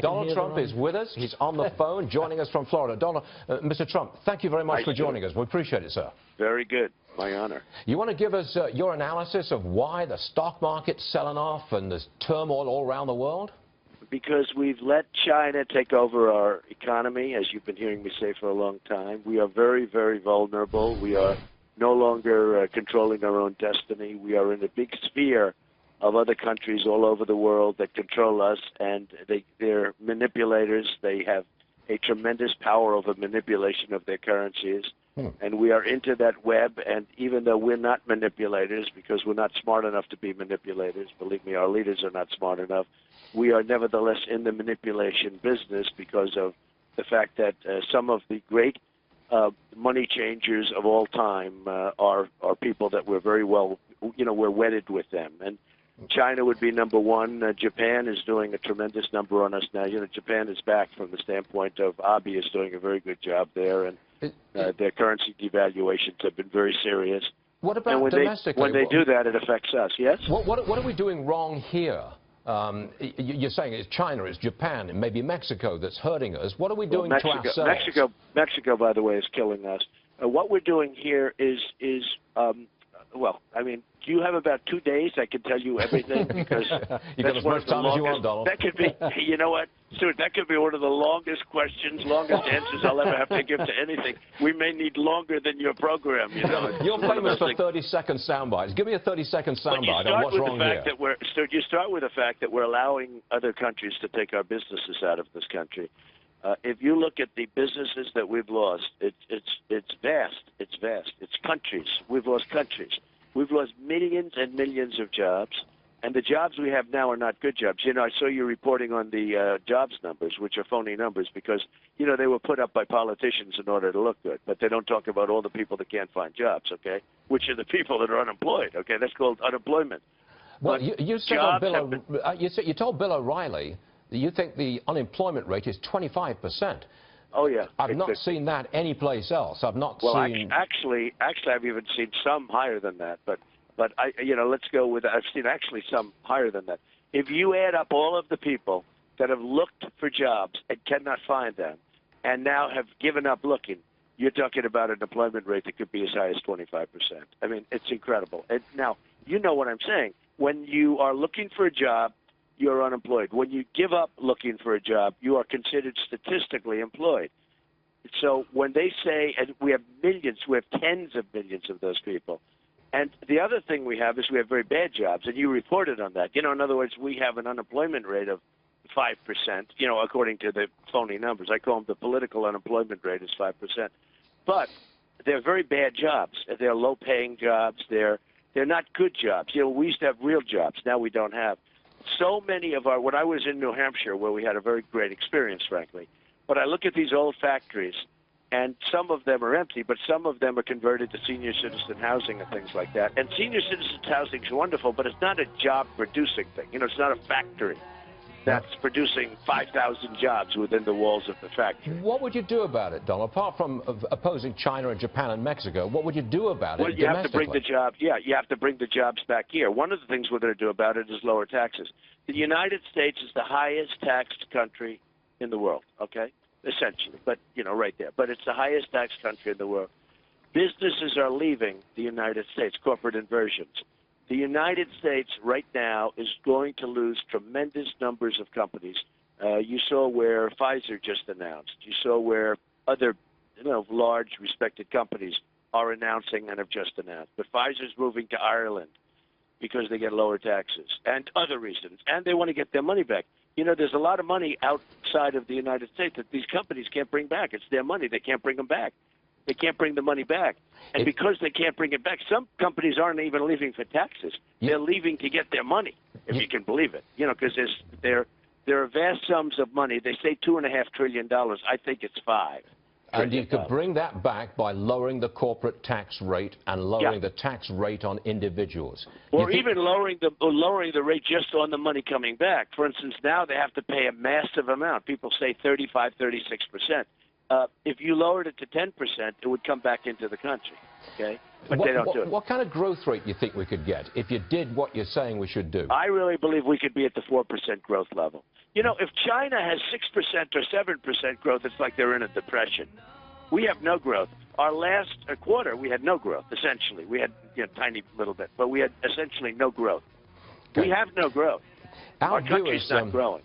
Donald Trump is with us. He's on the phone, joining us from Florida. Donald, Mr. Trump, thank you very much for joining us. We appreciate it, sir. Very good. My honor. You want to give us your analysis of why the stock market's selling off and there's turmoil all around the world? Because we've let China take over our economy, as you've been hearing me say for a long time. We are very, very vulnerable. We are no longer controlling our own destiny. We are in a big sphere of other countries all over the world that control us, and they're manipulators. They have a tremendous power over manipulation of their currencies. And we are into that web, and even though we're not manipulators, because we're not smart enough to be manipulators, believe me, our leaders are not smart enough, we are nevertheless in the manipulation business because of the fact that some of the great money changers of all time are people that we're very well, we're wedded with them. And China would be number one. Japan is doing a tremendous number on us now. Japan is back from the standpoint of Abe is doing a very good job there, and their currency devaluations have been very serious. What about domestically? When they do that, it affects us, yes? What are we doing wrong here? You're saying it's China, it's Japan, and maybe Mexico that's hurting us. What are we doing to ourselves? Mexico, by the way, is killing us. What we're doing here is well, I mean, do you have about 2 days? I can tell you everything because you got as much time as you want, Donald. That could be, you know what, Stuart, that could be one of the longest questions, longest answers I'll ever have to give to anything. We may need longer than your program, You're famous for 30-second sound bites. Give me a 30-second sound bite on what's wrong here. Stuart, you start with the fact that we're allowing other countries to take our businesses out of this country. If you look at the businesses that we've lost, it's vast. It's vast. It's countries. We've lost countries. We've lost millions and millions of jobs, and the jobs we have now are not good jobs. I saw you reporting on the jobs numbers, which are phony numbers, because, they were put up by politicians in order to look good, but they don't talk about all the people that can't find jobs, okay, which are the people that are unemployed, okay? That's called unemployment. Well, you told Bill O'Reilly that you think the unemployment rate is 25%. Oh, yeah. I've not seen that anyplace else. I've not seen... Actually, I've even seen some higher than that. But let's go with... I've seen actually some higher than that. If you add up all of the people that have looked for jobs and cannot find them and now have given up looking, you're talking about an employment rate that could be as high as 25%. I mean, it's incredible. And now, you know what I'm saying. When you are looking for a job, you're unemployed. When you give up looking for a job, you are considered statistically employed. So when they say, and we have millions, we have tens of millions of those people. And the other thing we have is we have very bad jobs, and you reported on that. In other words, we have an unemployment rate of 5%, according to the phony numbers. I call them the political unemployment rate is 5%. But they're very bad jobs. They're low-paying jobs. They're not good jobs. We used to have real jobs. Now we don't have. So many of when I was in New Hampshire, where we had a very great experience, frankly, but I look at these old factories, and some of them are empty, but some of them are converted to senior citizen housing and things like that. And senior citizen housing is wonderful, but it's not a job-producing thing. It's not a factory that's producing 5,000 jobs within the walls of the factory. What would you do about it, Donald? Apart from opposing China and Japan and Mexico, what would you do about it domestically? You have to bring the jobs. Yeah, you have to bring the jobs back here. One of the things we're going to do about it is lower taxes. The United States is the highest taxed country in the world, okay? Essentially, but, right there. But it's the highest taxed country in the world. Businesses are leaving the United States, corporate inversions. The United States right now is going to lose tremendous numbers of companies. You saw where Pfizer just announced. You saw where other, large respected companies are announcing and have just announced. But Pfizer's moving to Ireland because they get lower taxes and other reasons. And they want to get their money back. There's a lot of money outside of the United States that these companies can't bring back. It's their money. They can't bring them back. They can't bring the money back. And because they can't bring it back, some companies aren't even leaving for taxes. They're leaving to get their money, if you can believe it. Because there are vast sums of money. They say $2.5 trillion. I think it's $5. And you could bring that back by lowering the corporate tax rate and lowering the tax rate on individuals. Or even lowering the rate just on the money coming back. For instance, now they have to pay a massive amount. People say 35, 36%. If you lowered it to 10%, it would come back into the country, okay? But they don't do it. What kind of growth rate do you think we could get if you did what you're saying we should do? I really believe we could be at the 4% growth level. You know, if China has 6% or 7% growth, it's like they're in a depression. We have no growth. Our last quarter, we had no growth, essentially. We had a tiny little bit, but we had essentially no growth. Okay. We have no growth. Our Our country's viewers, not growing.